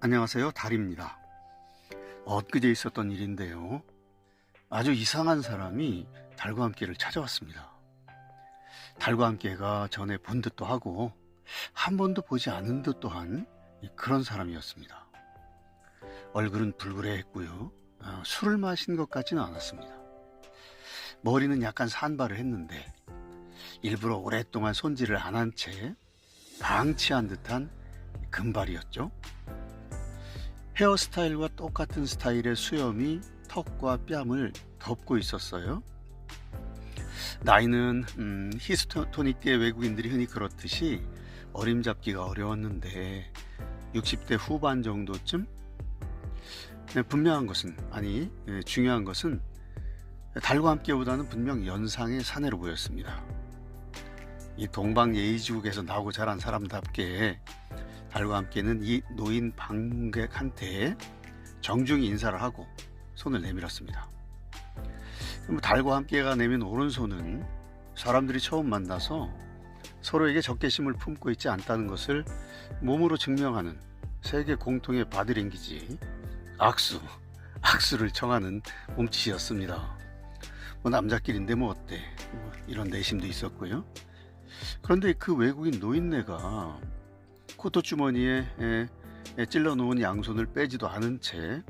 안녕하세요. 달입니다. 엊그제 있었던 일인데요. 아주 이상한 사람이 달과 함께를 찾아왔습니다. 달과 함께가 전에 본 듯도 하고 한 번도 보지 않은 듯도 한 그런 사람이었습니다. 얼굴은 불그레했고요. 술을 마신 것 같지는 않았습니다. 머리는 약간 산발을 했는데 일부러 오랫동안 손질을 안 한 채 방치한 듯한 금발이었죠. 헤어스타일과 똑같은 스타일의 수염이 턱과 뺨을 덮고 있었어요. 나이는 히스토닉계 외국인들이 흔히 그렇듯이 어림잡기가 어려웠는데 60대 후반 정도쯤. 중요한 것은 달과 함께보다는 분명 연상의 사내로 보였습니다. 이 동방예의지국에서 나오고 자란 사람답게 달과 함께는 이 노인 방문객한테 정중히 인사를 하고 손을 내밀었습니다. 달과 함께가 내민 오른손은 사람들이 처음 만나서 서로에게 적개심을 품고 있지 않다는 것을 몸으로 증명하는 세계 공통의 바디랭귀지 악수를 청하는 몸짓이었습니다. 남자끼리인데 어때? 이런 내심도 있었고요. 그런데 그 외국인 노인네가 코트 주머니에 찔러 놓은 양손을 빼지도 않은 채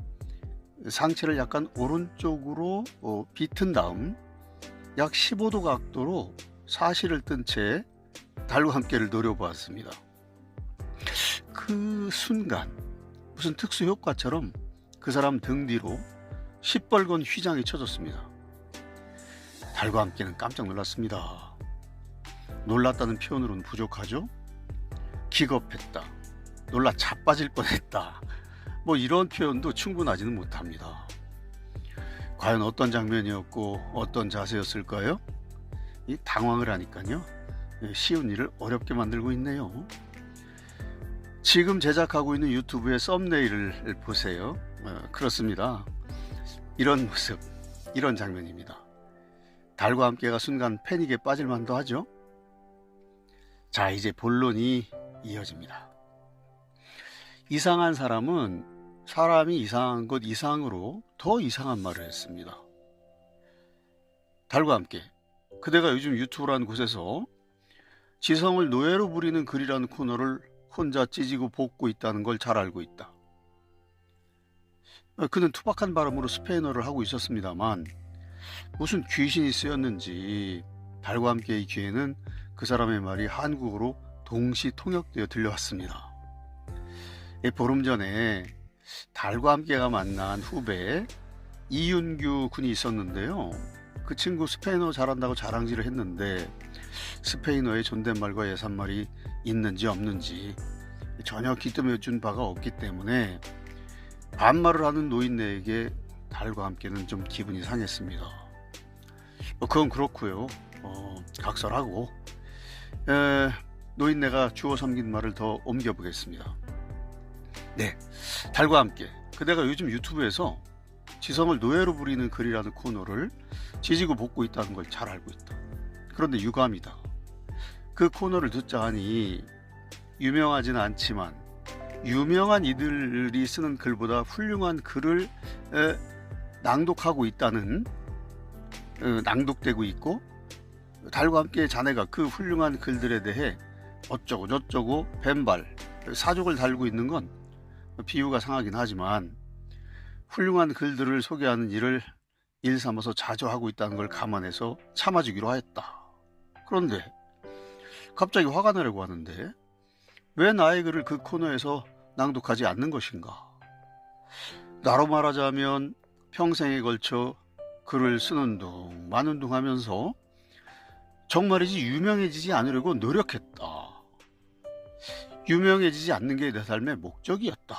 상체를 약간 오른쪽으로 비튼 다음 약 15도 각도로 사시를 뜬 채 달과 함께를 노려보았습니다. 그 순간 무슨 특수 효과처럼 그 사람 등 뒤로 시뻘건 휘장이 쳐졌습니다. 달과 함께는 깜짝 놀랐습니다. 놀랐다는 표현으로는 부족하죠. 기겁했다, 놀라 자빠질 뻔했다, 이런 표현도 충분하지는 못합니다. 과연 어떤 장면이었고 어떤 자세였을까요? 이 당황을 하니까요, 쉬운 일을 어렵게 만들고 있네요. 지금 제작하고 있는 유튜브의 썸네일을 보세요. 그렇습니다. 이런 모습, 이런 장면입니다. 달과 함께가 순간 패닉에 빠질 만도 하죠. 자, 이제 본론이 이어집니다. 이상한 사람은 사람이 이상한 것 이상으로 더 이상한 말을 했습니다. 달과 함께, 그대가 요즘 유튜브라는 곳에서 지성을 노예로 부리는 글이라는 코너를 혼자 찢고 볶고 있다는 걸 잘 알고 있다. 그는 투박한 발음으로 스페인어를 하고 있었습니다만 무슨 귀신이 쓰였는지 달과 함께의 귀에는 그 사람의 말이 한국어로 동시 통역되어 들려왔습니다. 보름 전에 달과 함께가 만난 후배 이윤규 군이 있었는데요. 그 친구 스페인어 잘한다고 자랑질을 했는데 스페인어에 존댓말과 예산말이 있는지 없는지 전혀 기뜸해준 바가 없기 때문에 반말을 하는 노인네에게 달과 함께는 좀 기분이 상했습니다. 그건 그렇고요. 각설하고 노인네가 주워 섬긴 말을 더 옮겨보겠습니다. 네, 달과 함께, 그대가 요즘 유튜브에서 지성을 노예로 부리는 글이라는 코너를 지지고 볶고 있다는 걸 잘 알고 있다. 그런데 유감이다. 그 코너를 듣자 하니 유명하지는 않지만 유명한 이들이 쓰는 글보다 훌륭한 글을 낭독하고 있다는, 낭독되고 있고 달과 함께 자네가 그 훌륭한 글들에 대해 어쩌고 저쩌고 벤발 사족을 달고 있는 건 비유가 상하긴 하지만 훌륭한 글들을 소개하는 일을 일삼아서 자주 하고 있다는 걸 감안해서 참아주기로 하였다. 그런데 갑자기 화가 나려고 하는데 왜 나의 글을 그 코너에서 낭독하지 않는 것인가? 나로 말하자면 평생에 걸쳐 글을 쓰는 둥 마는 둥 하면서 정말이지 유명해지지 않으려고 노력했다. 유명해지지 않는 게 내 삶의 목적이었다.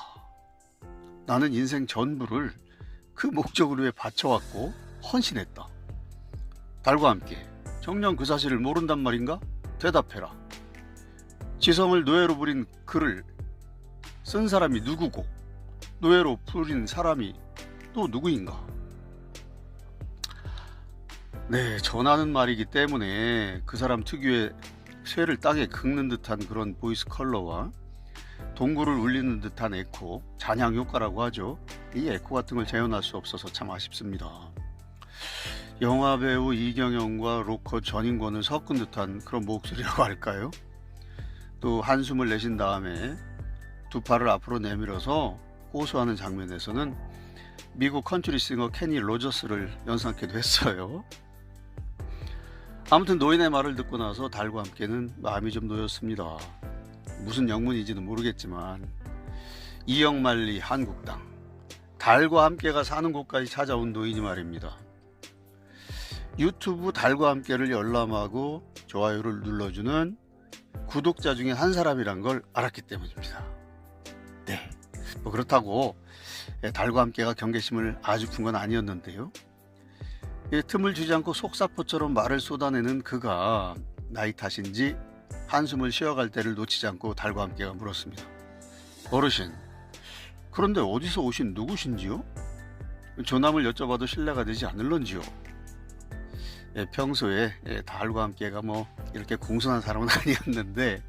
나는 인생 전부를 그 목적을 위해 바쳐왔고 헌신했다. 달과 함께, 정녕 그 사실을 모른단 말인가? 대답해라. 지성을 노예로 부린 글을 쓴 사람이 누구고 노예로 부린 사람이 또 누구인가? 네, 전하는 말이기 때문에 그 사람 특유의 쇠를 땅에 긁는 듯한 그런 보이스 컬러와 동굴을 울리는 듯한 에코, 잔향 효과라고 하죠. 이 에코 같은 걸 재현할 수 없어서 참 아쉽습니다. 영화배우 이경영과 로커 전인권을 섞은 듯한 그런 목소리라고 할까요? 또 한숨을 내쉰 다음에 두 팔을 앞으로 내밀어서 호소하는 장면에서는 미국 컨트리싱어 케니 로저스를 연상케도 했어요. 아무튼 노인의 말을 듣고 나서 달과 함께는 마음이 좀 놓였습니다. 무슨 영문인지는 모르겠지만 이영만리 한국당, 달과 함께가 사는 곳까지 찾아온 노인이 말입니다. 유튜브 달과 함께를 열람하고 좋아요를 눌러주는 구독자 중에 한 사람이란 걸 알았기 때문입니다. 네, 뭐 그렇다고 달과 함께가 경계심을 아주 푼 건 아니었는데요. 틈을 주지 않고 속사포처럼 말을 쏟아내는 그가 나이 탓인지 한숨을 쉬어갈 때를 놓치지 않고 달과 함께가 물었습니다. 어르신, 그런데 어디서 오신 누구신지요? 조남을 여쭤봐도 신뢰가 되지 않을런지요? 평소에 달과 함께가 뭐 이렇게 공손한 사람은 아니었는데,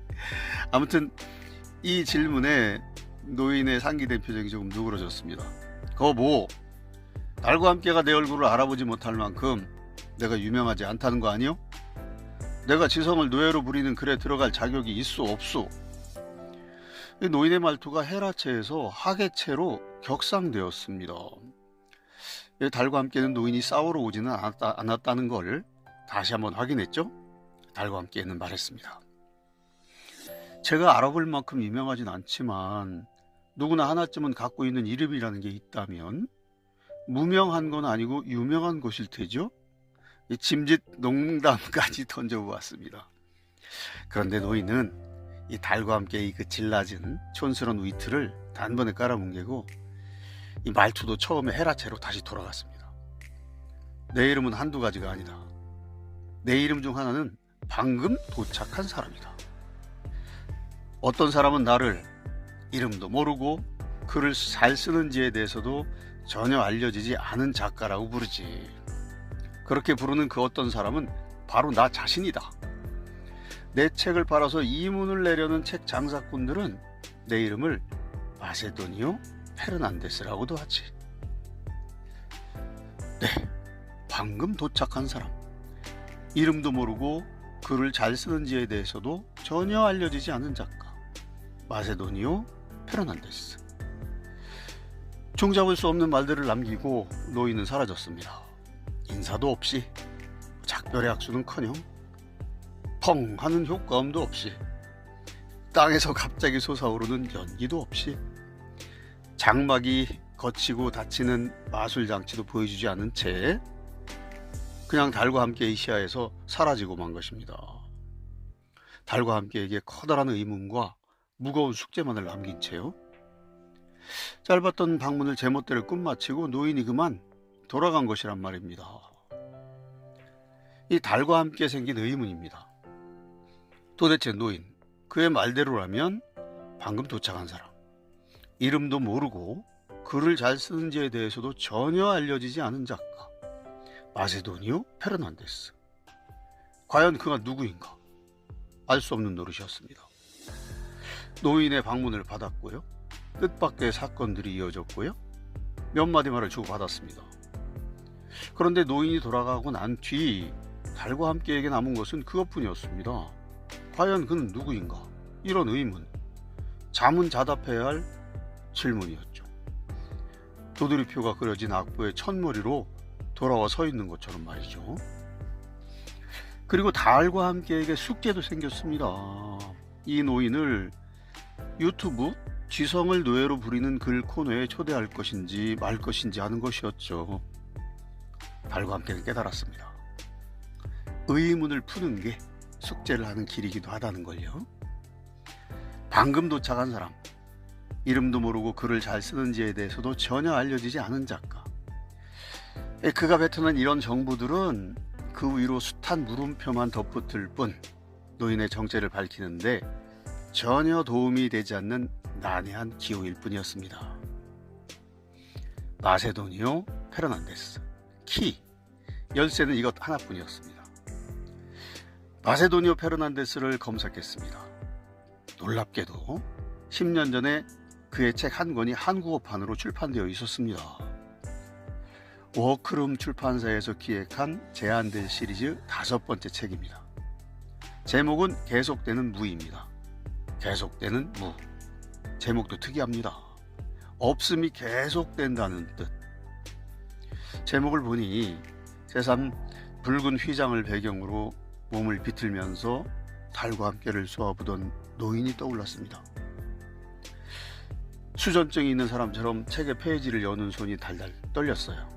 아무튼 이 질문에 노인의 상기된 표정이 조금 누그러졌습니다. 뭐 달과 함께가 내 얼굴을 알아보지 못할 만큼 내가 유명하지 않다는 거 아니요? 내가 지성을 노예로 부리는 글에 들어갈 자격이 있소 없소? 이 노인의 말투가 해라체에서 하계체로 격상되었습니다. 달과 함께는 노인이 싸우러 오지는 않았다는 걸 다시 한번 확인했죠. 달과 함께는 말했습니다. 제가 알아볼 만큼 유명하진 않지만 누구나 하나쯤은 갖고 있는 이름이라는 게 있다면 무명한 건 아니고 유명한 것일 테죠. 짐짓 농담까지 던져보았습니다. 그런데 노인은 이 달과 함께 그 질낮은 촌스러운 위트를 단번에 깔아뭉개고 이 말투도 처음에 헤라체로 다시 돌아갔습니다. 내 이름은 한두 가지가 아니다. 내 이름 중 하나는 방금 도착한 사람이다. 어떤 사람은 나를 이름도 모르고 글을 잘 쓰는지에 대해서도 전혀 알려지지 않은 작가라고 부르지. 그렇게 부르는 그 어떤 사람은 바로 나 자신이다. 내 책을 팔아서 이문을 내려는 책 장사꾼들은 내 이름을 마세도니오 페르난데스라고도 하지. 네, 방금 도착한 사람. 이름도 모르고 글을 잘 쓰는지에 대해서도 전혀 알려지지 않은 작가. 마세도니오 페르난데스. 종잡을 수 없는 말들을 남기고 노인은 사라졌습니다. 인사도 없이, 작별의 악수는커녕 펑 하는 효과음도 없이, 땅에서 갑자기 솟아오르는 연기도 없이, 장막이 거치고 닫히는 마술장치도 보여주지 않은 채 그냥 달과 함께의 시야에서 사라지고 만 것입니다. 달과 함께에게 커다란 의문과 무거운 숙제만을 남긴 채요. 짧았던 방문을 제멋대로 끝마치고 노인이 그만 돌아간 것이란 말입니다. 이 달과 함께 생긴 의문입니다. 도대체 노인, 그의 말대로라면 방금 도착한 사람, 이름도 모르고 글을 잘 쓰는지에 대해서도 전혀 알려지지 않은 작가, 마세도니오 페르난데스. 과연 그가 누구인가? 알 수 없는 노릇이었습니다. 노인의 방문을 받았고요. 뜻밖의 사건들이 이어졌고요. 몇 마디 말을 주고받았습니다. 그런데 노인이 돌아가고 난 뒤 달과 함께에게 남은 것은 그것뿐이었습니다. 과연 그는 누구인가? 이런 의문, 자문자답해야 할 질문이었죠. 도드리표가 그려진 악보의 첫머리로 돌아와 서 있는 것처럼 말이죠. 그리고 달과 함께에게 숙제도 생겼습니다. 이 노인을 유튜브 지성을 노예로 부리는 글 코너에 초대할 것인지 말 것인지 하는 것이었죠. 달과 함께는 깨달았습니다. 의문을 푸는 게 숙제를 하는 길이기도 하다는 걸요. 방금 도착한 사람, 이름도 모르고 글을 잘 쓰는지에 대해서도 전혀 알려지지 않은 작가. 그가 뱉어낸 이런 정보들은 그 위로 숱한 물음표만 덧붙을 뿐 노인의 정체를 밝히는데 전혀 도움이 되지 않는 난해한 기호일 뿐이었습니다. 마세도니오 페르난데스. 키, 열쇠는 이것 하나뿐이었습니다. 마세도니오 페르난데스를 검색했습니다. 놀랍게도 10년 전에 그의 책 한 권이 한국어판으로 출판되어 있었습니다. 워크룸 출판사에서 기획한 제안된 시리즈 5번째 책입니다. 제목은 계속되는 무입니다. 계속되는 무. 제목도 특이합니다. 없음이 계속된다는 뜻. 제목을 보니 새삼 붉은 휘장을 배경으로 몸을 비틀면서 달과 함께를 쏘아보던 노인이 떠올랐습니다. 수전증이 있는 사람처럼 책의 페이지를 여는 손이 달달 떨렸어요.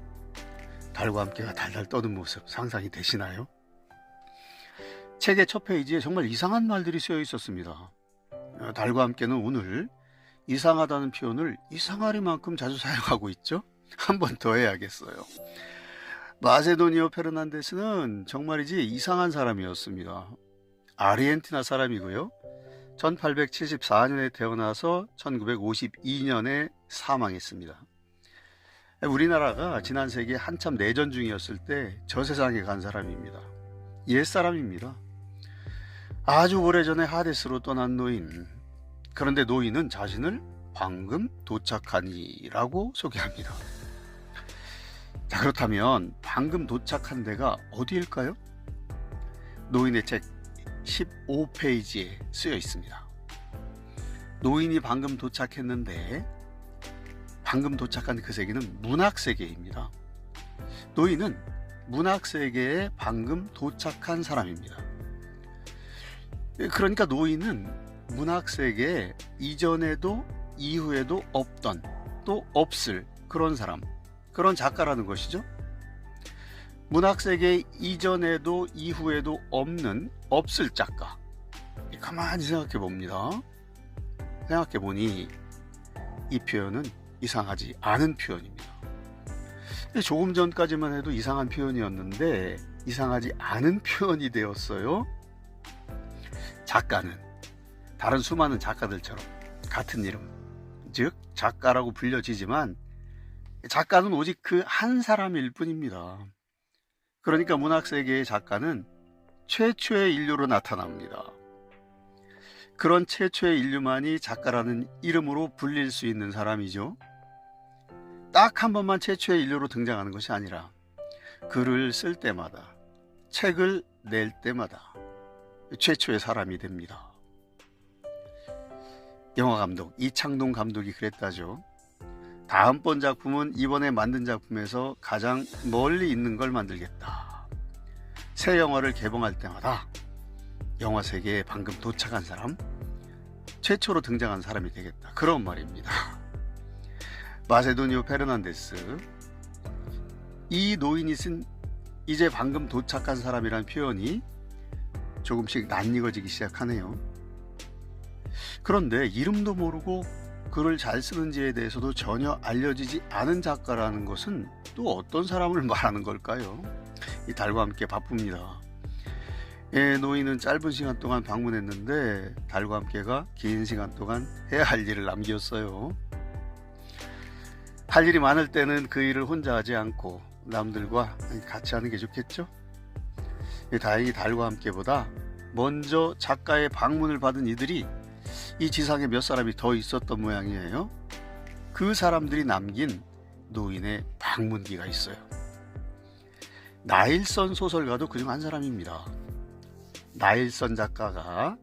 달과 함께가 달달 떠는 모습 상상이 되시나요? 책의 첫 페이지에 정말 이상한 말들이 쓰여 있었습니다. 달과 함께는 오늘 이상하다는 표현을 이상하리만큼 자주 사용하고 있죠? 한 번 더 해야겠어요. 마세도니오 페르난데스는 정말이지 이상한 사람이었습니다. 아르헨티나 사람이고요. 1874년에 태어나서 1952년에 사망했습니다. 우리나라가 지난 세기에 한참 내전 중이었을 때 저 세상에 간 사람입니다. 옛사람입니다. 아주 오래전에 하데스로 떠난 노인. 그런데 노인은 자신을 방금 도착하니라고 소개합니다. 자, 그렇다면 방금 도착한 데가 어디일까요? 노인의 책 15페이지에 쓰여 있습니다. 노인이 방금 도착했는데 방금 도착한 그 세계는 문학세계입니다. 노인은 문학세계에 방금 도착한 사람입니다. 그러니까 노인은 문학세계에 이전에도 이후에도 없던 또 없을 그런 사람, 그런 작가라는 것이죠. 문학세계 이전에도 이후에도 없는 없을 작가. 가만히 생각해 봅니다. 생각해 보니 이 표현은 이상하지 않은 표현입니다. 조금 전까지만 해도 이상한 표현이었는데 이상하지 않은 표현이 되었어요. 작가는 다른 수많은 작가들처럼 같은 이름, 즉 작가라고 불려지지만 작가는 오직 그 한 사람일 뿐입니다. 그러니까 문학세계의 작가는 최초의 인류로 나타납니다. 그런 최초의 인류만이 작가라는 이름으로 불릴 수 있는 사람이죠. 딱 한 번만 최초의 인류로 등장하는 것이 아니라 글을 쓸 때마다, 책을 낼 때마다 최초의 사람이 됩니다. 영화감독 이창동 감독이 그랬다죠. 다음번 작품은 이번에 만든 작품에서 가장 멀리 있는 걸 만들겠다. 새 영화를 개봉할 때마다 영화 세계에 방금 도착한 사람, 최초로 등장한 사람이 되겠다. 그런 말입니다. 마세도니오 페르난데스. 이 노인이 쓴 이제 방금 도착한 사람이란 표현이 조금씩 낯익어지기 시작하네요. 그런데 이름도 모르고 글을 잘 쓰는지에 대해서도 전혀 알려지지 않은 작가라는 것은 또 어떤 사람을 말하는 걸까요? 이 달과 함께 바쁩니다. 노인은 짧은 시간 동안 방문했는데 달과 함께가 긴 시간 동안 해야 할 일을 남겼어요. 할 일이 많을 때는 그 일을 혼자 하지 않고 남들과 같이 하는 게 좋겠죠? 다행히 달과 함께보다 먼저 작가의 방문을 받은 이들이 이 지상에 몇 사람이 더 있었던 모양이에요. 그 사람들이 남긴 노인의 방문기가 있어요. 나일선 소설가도 그중 한 사람입니다. 나일선 작가가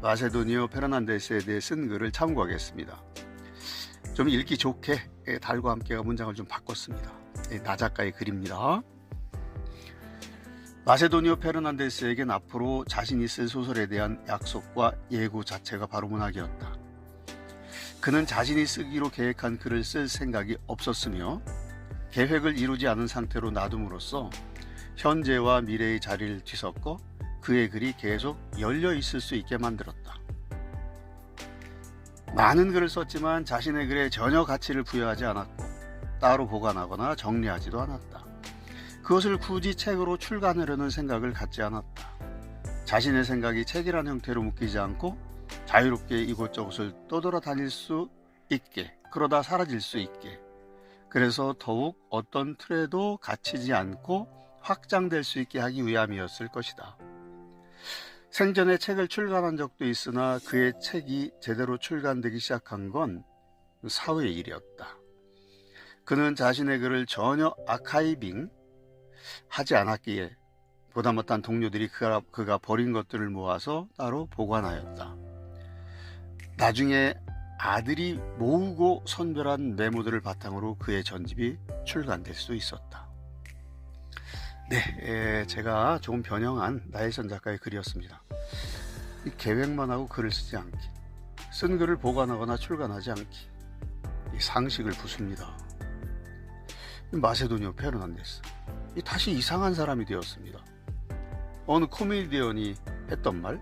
마세도니오 페르난데스에 대해 쓴 글을 참고하겠습니다. 좀 읽기 좋게 달과 함께가 문장을 좀 바꿨습니다. 나 작가의 글입니다. 마세도니오 페르난데스에겐 앞으로 자신이 쓸 소설에 대한 약속과 예고 자체가 바로 문학이었다. 그는 자신이 쓰기로 계획한 글을 쓸 생각이 없었으며 계획을 이루지 않은 상태로 놔둠으로써 현재와 미래의 자리를 뒤섞어 그의 글이 계속 열려 있을 수 있게 만들었다. 많은 글을 썼지만 자신의 글에 전혀 가치를 부여하지 않았고 따로 보관하거나 정리하지도 않았다. 그것을 굳이 책으로 출간하려는 생각을 갖지 않았다. 자신의 생각이 책이란 형태로 묶이지 않고 자유롭게 이곳저곳을 떠돌아다닐 수 있게, 그러다 사라질 수 있게, 그래서 더욱 어떤 틀에도 갇히지 않고 확장될 수 있게 하기 위함이었을 것이다. 생전에 책을 출간한 적도 있으나 그의 책이 제대로 출간되기 시작한 건 사후의 일이었다. 그는 자신의 글을 전혀 아카이빙 하지 않았기에 보다 못한 동료들이 그가 버린 것들을 모아서 따로 보관하였다. 나중에 아들이 모으고 선별한 메모들을 바탕으로 그의 전집이 출간될 수 있었다. 네, 제가 조금 변형한 나혜선 작가의 글이었습니다. 이 계획만 하고 글을 쓰지 않기, 쓴 글을 보관하거나 출간하지 않기, 이 상식을 부숩니다. 마세도니오 페르난데스, 다시 이상한 사람이 되었습니다. 어느 코미디언이 했던 말,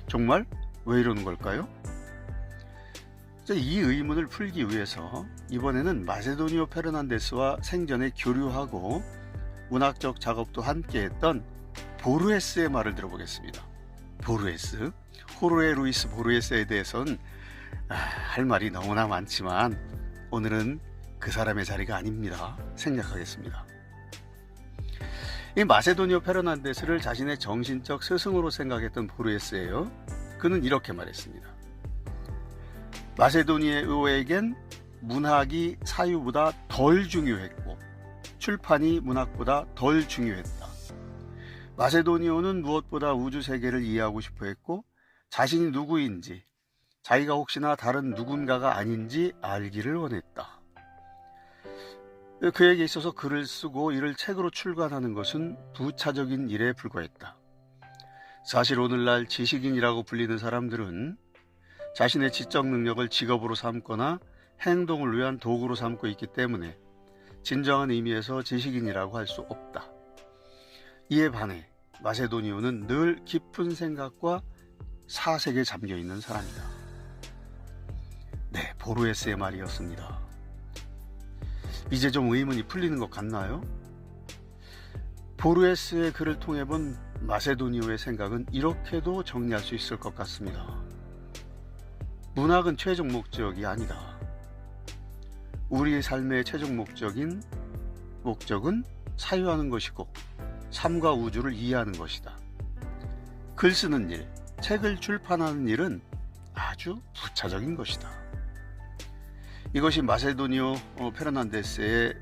정말 왜 이러는 걸까요? 이 의문을 풀기 위해서 이번에는 마세도니오 페르난데스와 생전에 교류하고 문학적 작업도 함께했던 보르헤스의 말을 들어보겠습니다. 보르헤스, 호르헤 루이스 보르헤스에 대해서는 할 말이 너무나 많지만 오늘은 그 사람의 자리가 아닙니다. 생략하겠습니다. 이 마세도니오 페르난데스를 자신의 정신적 스승으로 생각했던 보르헤스예요. 그는 이렇게 말했습니다. 마세도니오에겐 문학이 사유보다 덜 중요했고 출판이 문학보다 덜 중요했다. 마세도니오는 무엇보다 우주 세계를 이해하고 싶어 했고 자신이 누구인지, 자기가 혹시나 다른 누군가가 아닌지 알기를 원했다. 그에게 있어서 글을 쓰고 이를 책으로 출간하는 것은 부차적인 일에 불과했다. 사실 오늘날 지식인이라고 불리는 사람들은 자신의 지적 능력을 직업으로 삼거나 행동을 위한 도구로 삼고 있기 때문에 진정한 의미에서 지식인이라고 할 수 없다. 이에 반해 마세도니오는 늘 깊은 생각과 사색에 잠겨있는 사람이다. 네, 보르헤스의 말이었습니다. 이제 좀 의문이 풀리는 것 같나요? 보르헤스의 글을 통해 본 마세도니오의 생각은 이렇게도 정리할 수 있을 것 같습니다. 문학은 최종 목적이 아니다. 우리의 삶의 최종 목적은 사유하는 것이고 삶과 우주를 이해하는 것이다. 글 쓰는 일, 책을 출판하는 일은 아주 부차적인 것이다. 이것이 마세도니오 페르난데스의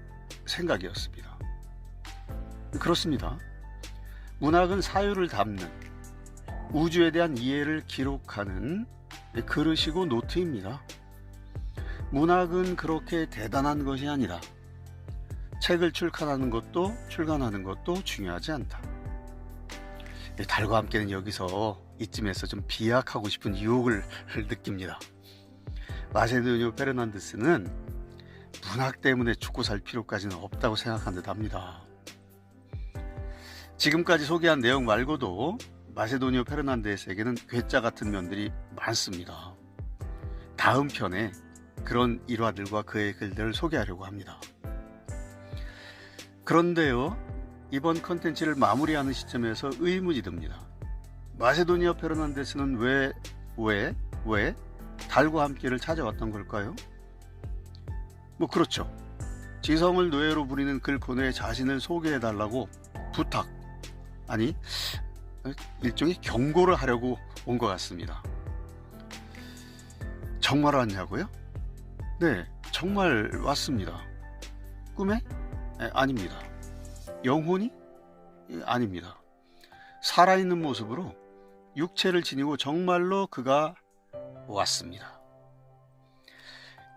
생각이었습니다. 그렇습니다. 문학은 사유를 담는, 우주에 대한 이해를 기록하는 그릇이고 노트입니다. 문학은 그렇게 대단한 것이 아니라 책을 출간하는 것도 중요하지 않다. 달과 함께는 여기서 이쯤에서 좀 비약하고 싶은 유혹을 느낍니다. 마세도니오 페르난데스는 문학 때문에 죽고 살 필요까지는 없다고 생각한 듯 합니다. 지금까지 소개한 내용 말고도 마세도니오 페르난데스에게는 괴짜 같은 면들이 많습니다. 다음 편에 그런 일화들과 그의 글들을 소개하려고 합니다. 그런데요, 이번 컨텐츠를 마무리하는 시점에서 의문이 듭니다. 마세도니오 페르난데스는 왜 달과 함께를 찾아왔던 걸까요? 그렇죠. 지성을 노예로 부리는 글 코너에 자신을 소개해달라고 부탁, 아니 일종의 경고를 하려고 온 것 같습니다. 정말 왔냐고요? 네, 정말 왔습니다. 꿈에? 아닙니다. 영혼이? 아닙니다. 살아있는 모습으로 육체를 지니고 정말로 그가 왔습니다.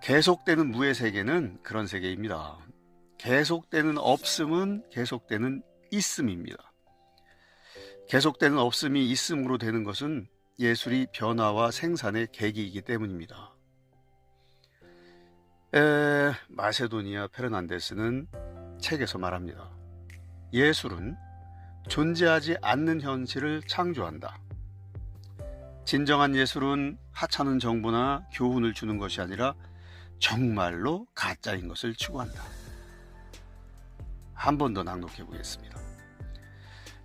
계속되는 무의 세계는 그런 세계입니다. 계속되는 없음은 계속되는 있음입니다. 계속되는 없음이 있음으로 되는 것은 예술이 변화와 생산의 계기이기 때문입니다. 마세도니오 페르난데스는 책에서 말합니다. 예술은 존재하지 않는 현실을 창조한다. 진정한 예술은 하찮은 정보나 교훈을 주는 것이 아니라 정말로 가짜인 것을 추구한다. 한 번 더 낭독해 보겠습니다.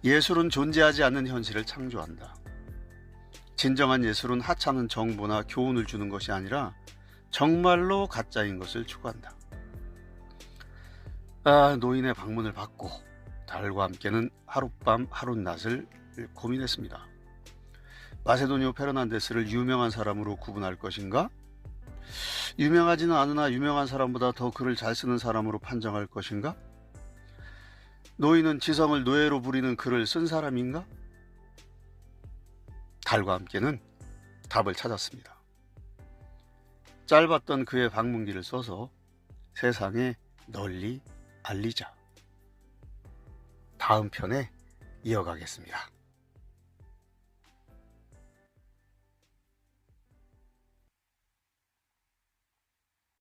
예술은 존재하지 않는 현실을 창조한다. 진정한 예술은 하찮은 정보나 교훈을 주는 것이 아니라 정말로 가짜인 것을 추구한다. 노인의 방문을 받고 달과 함께는 하룻밤 하룻낮을 고민했습니다. 마세도니오 페르난데스를 유명한 사람으로 구분할 것인가? 유명하지는 않으나 유명한 사람보다 더 글을 잘 쓰는 사람으로 판정할 것인가? 노인은 지성을 노예로 부리는 글을 쓴 사람인가? 달과 함께는 답을 찾았습니다. 짧았던 그의 방문기를 써서 세상에 널리 알리자. 다음 편에 이어가겠습니다.